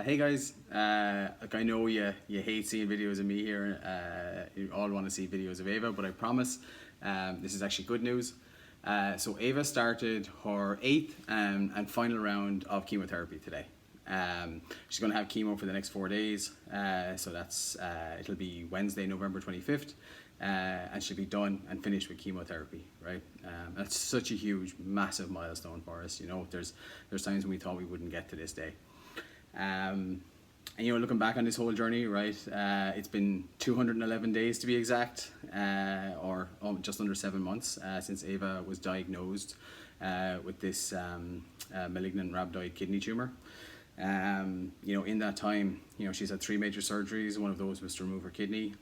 Hey guys, like I know you hate seeing videos of me here. You all want to see videos of Ava, but I promise this is actually good news. So Ava started her 8th and final round of chemotherapy today. She's going to have chemo for the next 4 days. So that's it'll be Wednesday, November 25th, and she'll be done and finished with chemotherapy. Right? That's such a huge, massive milestone for us. You know, there's times when we thought we wouldn't get to this day. And you know, looking back on this whole journey, right, it's been 211 days to be exact, or just under 7 months since Ava was diagnosed with this malignant rhabdoid kidney tumor. You know, in that time, you know, she's had 3 major surgeries. One of those was to remove her kidney.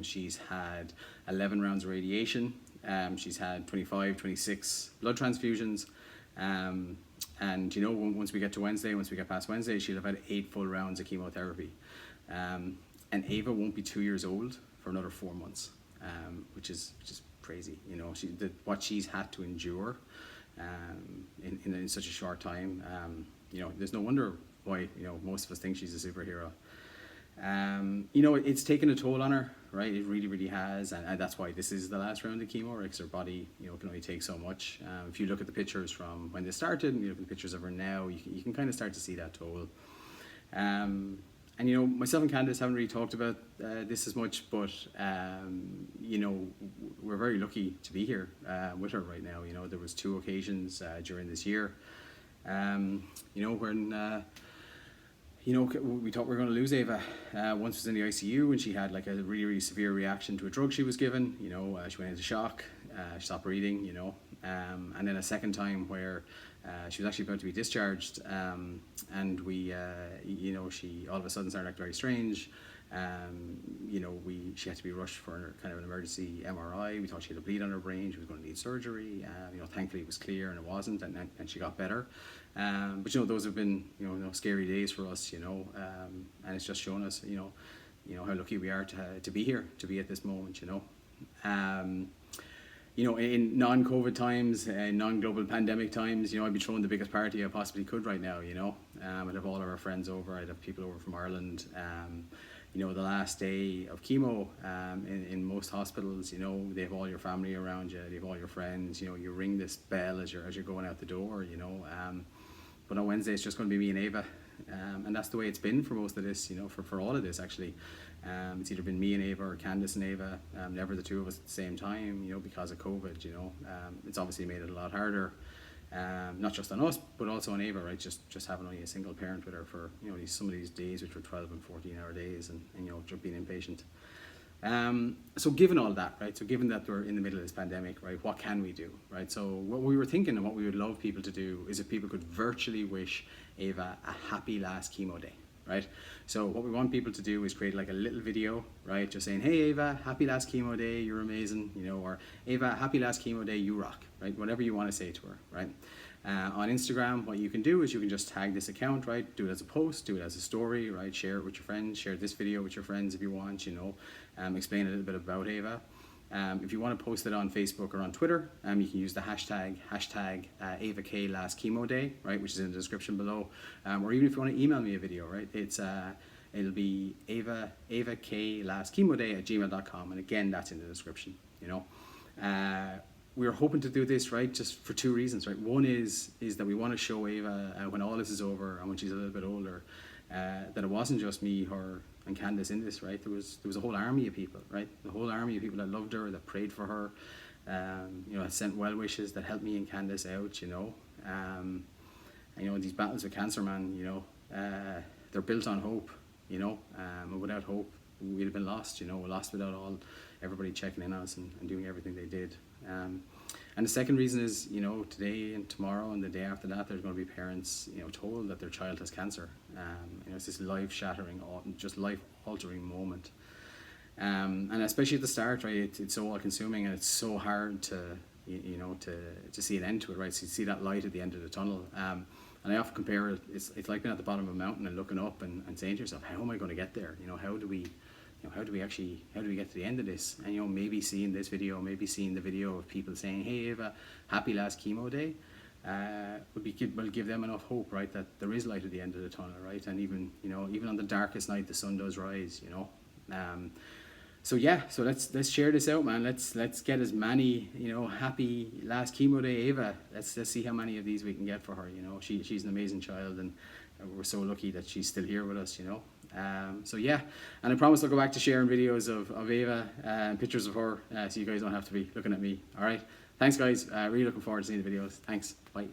She's had 11 rounds of radiation. She's had 25, 26 blood transfusions. And you know, once we get to Wednesday, once we get past Wednesday, she'll have had 8 full rounds of chemotherapy. And Ava won't be 2 years old for another 4 months, which is crazy. You know, what she's had to endure in such a short time. You know, there's no wonder why, you know, most of us think she's a superhero. You know, it's taken a toll on her, right? It really, really has, and that's why this is the last round of chemo, right? Because her body, you know, can only take so much. If you look at the pictures from when they started, and you look at the pictures of her now, you can kind of start to see that toll. And you know, myself and Candice haven't really talked about this as much, but you know, we're very lucky to be here with her right now. You know, there was 2 occasions during this year, you know, when you know, we thought we were going to lose Ava. Once was in the ICU and she had like a really, really severe reaction to a drug she was given. You know, she went into shock, she stopped breathing, you know. And then a second time where she was actually about to be discharged, and we, you know, she all of a sudden started acting very strange. You know, she had to be rushed for kind of an emergency MRI. We thought she had a bleed on her brain, she was going to need surgery. You know, thankfully it was clear and it wasn't, and she got better. But you know, those have been, you know, scary days for us, you know, and it's just shown us, you know how lucky we are to be here, to be at this moment, you know. You know, in non-COVID times, non-global pandemic times, you know, I'd be throwing the biggest party I possibly could right now, you know. I'd have all of our friends over, I'd have people over from Ireland. You know, the last day of chemo in most hospitals, you know, they have all your family around you, they have all your friends, you know, you ring this bell as you're going out the door, you know. But on Wednesday, it's just going to be me and Ava. And that's the way it's been for most of this, you know, for all of this, actually. It's either been me and Ava or Candice and Ava, never the 2 of us at the same time, you know, because of COVID, you know. It's obviously made it a lot harder, not just on us, but also on Ava, right? Just having only a single parent with her for, you know, some of these days, which were 12 and 14-hour days, and you know, just being impatient. So given all that, right, so given that we're in the middle of this pandemic, right, what can we do, right? So what we were thinking and what we would love people to do is if people could virtually wish Ava a happy last chemo day, right? So what we want people to do is create like a little video, right, just saying, hey Ava, happy last chemo day, you're amazing, you know, or Ava, happy last chemo day, you rock, right? Whatever you want to say to her, right? On Instagram, what you can do is you can just tag this account, right? Do it as a post, do it as a story, right? Share it with your friends, share this video with your friends if you want, you know. Explain a little bit about Ava. If you want to post it on Facebook or on Twitter, you can use the hashtag AvaK Last Chemo Day, right, which is in the description below. Or even if you want to email me a video, right, it'll be AvaK Last Chemo Day at gmail.com, and again, that's in the description, you know. We're hoping to do this, right, just for 2 reasons, right. One is that we want to show Ava when all this is over and when she's a little bit older, that it wasn't just me, her, and Candice in this, right? There was a whole army of people, right? The whole army of people that loved her, that prayed for her, you know, that sent well wishes, that helped me and Candice out, you know. And you know, these battles with cancer, man, you know, they're built on hope, you know. And without hope, we'd have been lost, you know. We're lost without everybody checking in on us and doing everything they did. And the second reason is, you know, today and tomorrow and the day after that, there's going to be parents, you know, told that their child has cancer. You know, it's this life-shattering, just life-altering moment. And especially at the start, right, it's so all-consuming and it's so hard to, you know, to see an end to it, right? So you see that light at the end of the tunnel. And I often compare it, it's like being at the bottom of a mountain and looking up and saying to yourself, how am I going to get there? You know, how do we get to the end of this? And you know, maybe seeing this video, maybe seeing the video of people saying, hey Ava, happy last chemo day, will give them enough hope, right, that there is light at the end of the tunnel, right, and even, you know, even on the darkest night the sun does rise, you know. So yeah, so let's share this out, man. Let's get as many, you know, happy last chemo day Ava. Let's see how many of these we can get for her. You know, she's an amazing child, and we're so lucky that she's still here with us. You know. So yeah, and I promise I'll go back to sharing videos of Ava and pictures of her, so you guys don't have to be looking at me. All right. Thanks, guys. Really looking forward to seeing the videos. Thanks. Bye.